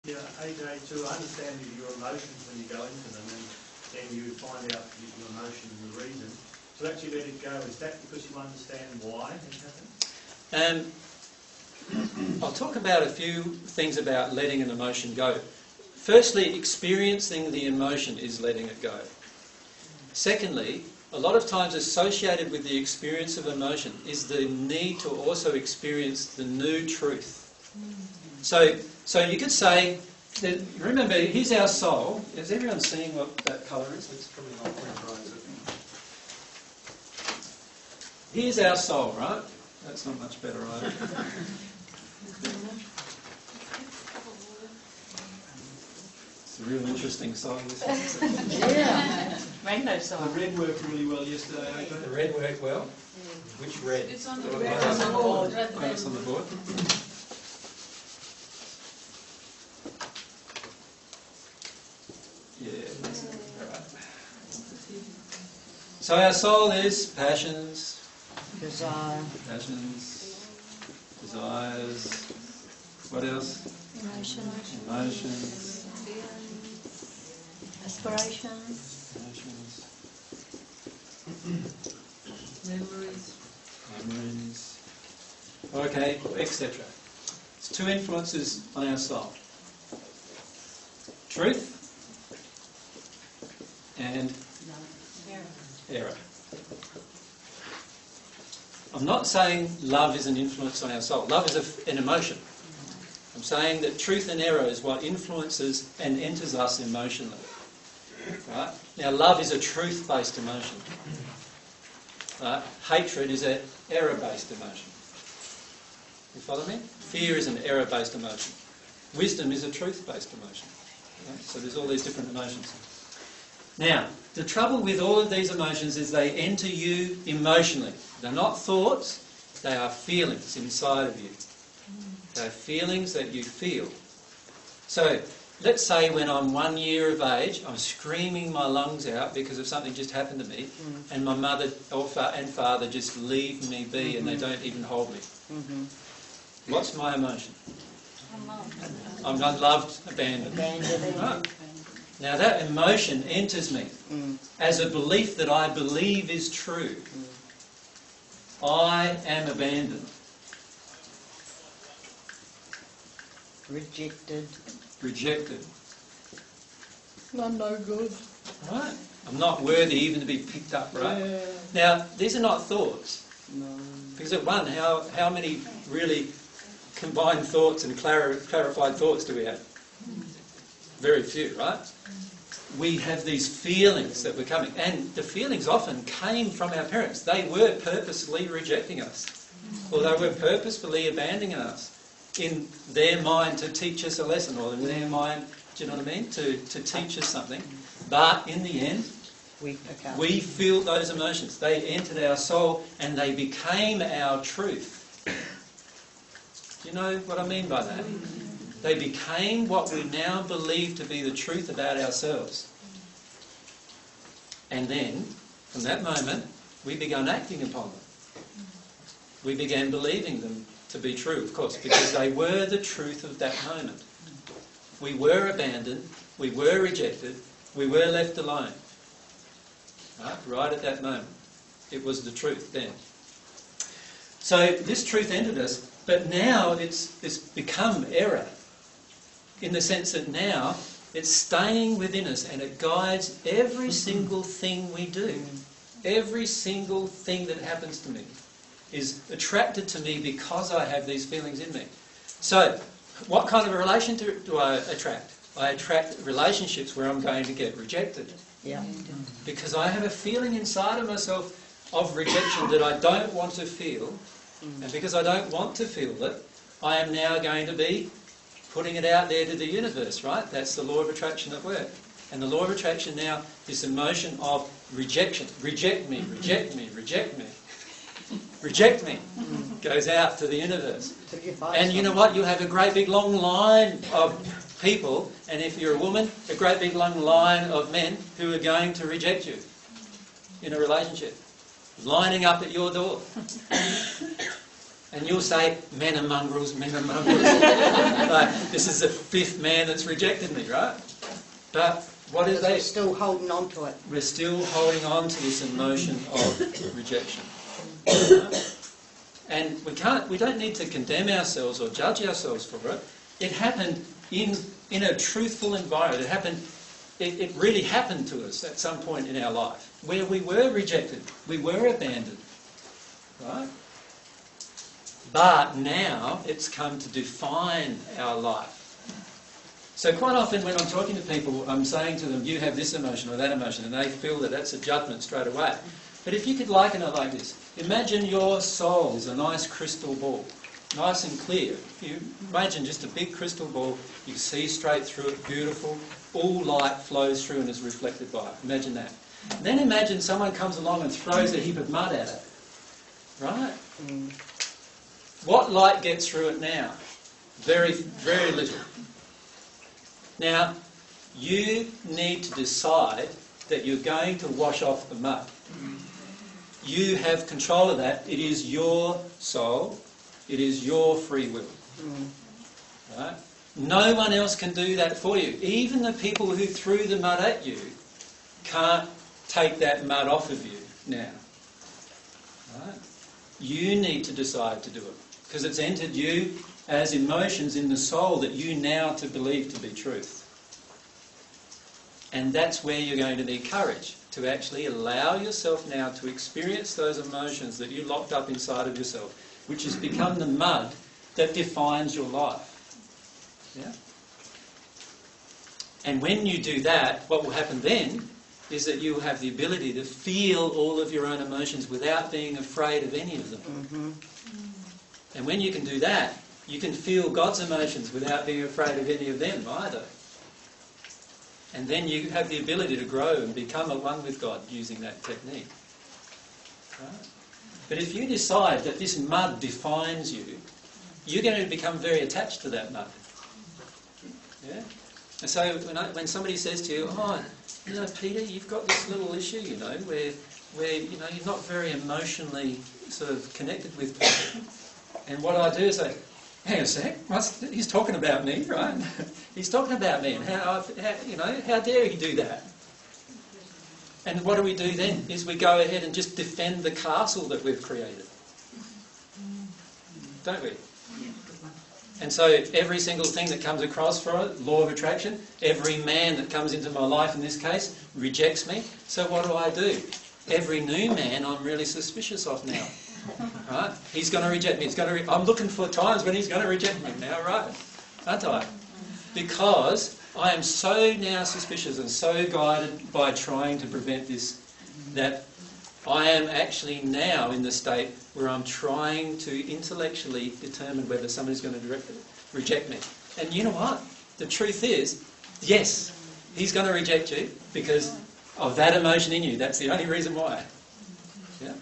Yeah, AJ, to understand your emotions when you go into them, and then you find out your emotion and the reason. To actually let it go, is that because you understand why it happened? I'll talk about a few things about letting an emotion go. Firstly, experiencing the emotion is letting it go. Secondly, a lot of times associated with the experience of emotion is the need to also experience the new truth. So you could say, that, remember, here's our soul. Is everyone seeing what that colour is? It's probably not very bright, is it? Here's our soul, right? That's not much better either. It's a real interesting song, this one. Yeah. Rainbow song. The red worked really well yesterday, okay? The red worked well? Which red? It's on the board. board. Oh, it's on the board. Yeah, alright. So our soul is passions, desires, what else? Emotions, aspirations, memories, okay, etc. It's two influences on our soul. Truth and error. I'm not saying love is an influence on our soul. Love is an emotion. I'm saying that truth and error is what influences and enters us emotionally. Right? Now, love is a truth-based emotion. Right? Hatred is an error-based emotion. You follow me? Fear is an error-based emotion. Wisdom is a truth-based emotion. Right? So there's all these different emotions. Now, the trouble with all of these emotions is they enter you emotionally. They're not thoughts, they are feelings inside of you. They're feelings that you feel. So, let's say when I'm 1 year of age, I'm screaming my lungs out because of something just happened to me, and my mother and father just leave me be and they don't even hold me. What's my emotion? I'm unloved, abandoned. Right. Now that emotion enters me as a belief that I believe is true. I am abandoned. Rejected. I'm no good. Right? I'm not worthy even to be picked up, right? Yeah. Now, these are not thoughts. No. Because at one, how many really combined thoughts and clarified thoughts do we have? Very few, right? We have these feelings that we're coming, and the feelings often came from our parents. They were purposely rejecting us, or they were purposefully abandoning us in their mind to teach us a lesson, or in their mind, do you know what I mean, to teach us something. But in the end, we feel those emotions. They entered our soul and they became our truth. Do you know what I mean by that? They became what we now believe to be the truth about ourselves. And then, from that moment, we began acting upon them. We began believing them to be true, of course, because they were the truth of that moment. We were abandoned, we were rejected, we were left alone. Right at that moment. It was the truth then. So this truth entered us, but now it's become error. In the sense that now it's staying within us and it guides every single thing we do. Every single thing that happens to me is attracted to me because I have these feelings in me. So, what kind of a relation do I attract? I attract relationships where I'm going to get rejected. Yeah. Because I have a feeling inside of myself of rejection that I don't want to feel. And because I don't want to feel it, I am now going to be putting it out there to the universe, right? That's the law of attraction at work. And the law of attraction now, this emotion of rejection. Reject me, reject me, reject me. Reject me. Goes out to the universe. And you know what? You have a great big long line of people, and if you're a woman, a great big long line of men who are going to reject you in a relationship. Lining up at your door. And you'll say, men are mongrels, men are mongrels. Like, this is the 5th man that's rejected me, right? But what is We're they? still holding on to it. We're still holding on to this emotion of rejection. And we don't need to condemn ourselves or judge ourselves for it. It happened in a truthful environment. It really happened to us at some point in our life where we were rejected, we were abandoned, right? But now it's come to define our life. So quite often when I'm talking to people, I'm saying to them, you have this emotion or that emotion, and they feel that that's a judgment straight away. But if you could liken it like this, imagine your soul is a nice crystal ball, nice and clear. You imagine just a big crystal ball, you see straight through it, beautiful, all light flows through and is reflected by it. Imagine that. Then imagine someone comes along and throws a heap of mud at it, right? What light gets through it now? Very, very little. Now, you need to decide that you're going to wash off the mud. You have control of that. It is your soul. It is your free will. Right? No one else can do that for you. Even the people who threw the mud at you can't take that mud off of you now. Right? You need to decide to do it. Because it's entered you as emotions in the soul that you now to believe to be truth. And that's where you're going to need courage, to actually allow yourself now to experience those emotions that you locked up inside of yourself, which has become the mud that defines your life. Yeah? And when you do that, what will happen then is that you will have the ability to feel all of your own emotions without being afraid of any of them. And when you can do that, you can feel God's emotions without being afraid of any of them either. And then you have the ability to grow and become at one with God using that technique. Right? But if you decide that this mud defines you, you're going to become very attached to that mud. Yeah? And so when somebody says to you, oh, you know, Peter, you've got this little issue, you know, where you know, you're not very emotionally sort of connected with people. And what I do is say, hang on a sec, he's talking about me, right? He's talking about me, and how dare he do that? And what do we do then? Is we go ahead and just defend the castle that we've created. Don't we? And so every single thing that comes across for it, law of attraction, every man that comes into my life in this case rejects me. So what do? Every new man I'm really suspicious of now. Right? He's going to reject me. I'm looking for times when he's going to reject me now, right? Aren't I? Because I am so now suspicious and so guided by trying to prevent this, that I am actually now in the state where I'm trying to intellectually determine whether somebody's going to reject me. And you know what? The truth is, yes, he's going to reject you because of that emotion in you. That's the only reason why. Yeah?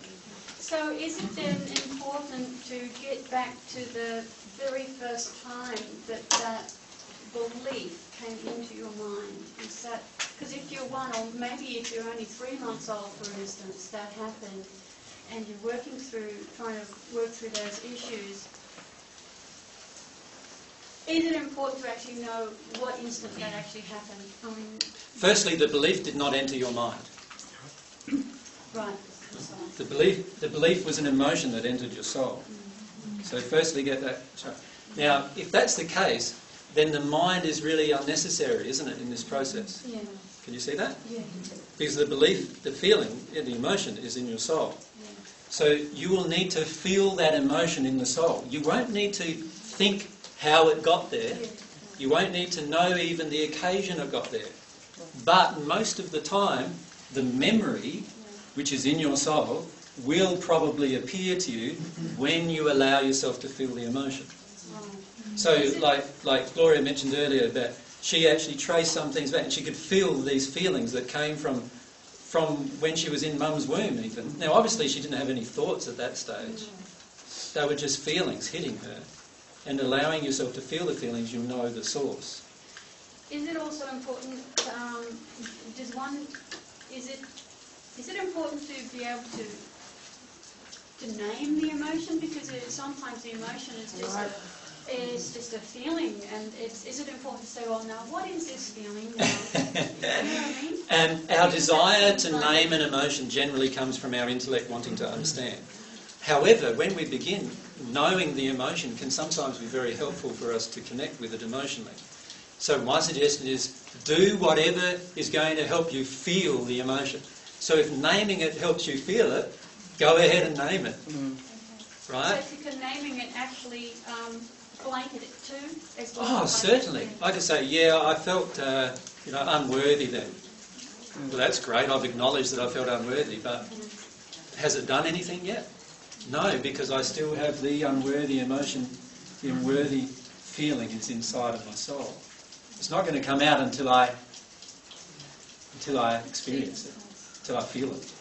So is it then important to get back to the very first time that that belief came into your mind? Is that, because if you're 1, or maybe if you're only 3 months old, for instance, that happened, and you're trying to work through those issues, is it important to actually know what instant that actually happened? I mean, firstly, the belief did not enter your mind. right. The belief was an emotion that entered your soul. So firstly, get that. Sorry. Now, if that's the case, then the mind is really unnecessary, isn't it, in this process? Yeah. Can you see that? Yeah. Because the belief, the feeling, the emotion is in your soul. Yeah. So you will need to feel that emotion in the soul. You won't need to think how it got there. You won't need to know even the occasion it got there. But most of the time, the memory, which is in your soul, will probably appear to you when you allow yourself to feel the emotion. So, like Gloria mentioned earlier, that she actually traced some things back and she could feel these feelings that came from when she was in Mum's womb even. Now, obviously she didn't have any thoughts at that stage. They were just feelings hitting her. And allowing yourself to feel the feelings, you know the source. Is it also important, is it important to be able to to name the emotion? Because sometimes the emotion is just a feeling, and is it important to say, well, now what is this feeling now? You know what I mean? And our desire to name an emotion generally comes from our intellect wanting to understand. However, when we begin, knowing the emotion can sometimes be very helpful for us to connect with it emotionally. So my suggestion is do whatever is going to help you feel the emotion. So if naming it helps you feel it, go ahead and name it. Right? So if you can naming it actually blanket it too as well? Oh, like certainly. I could say, yeah, I felt unworthy then. Well, that's great. I've acknowledged that I felt unworthy, but has it done anything yet? No, because I still have the unworthy emotion, the unworthy feeling is inside of my soul. It's not going to come out until I experience it, until I feel it.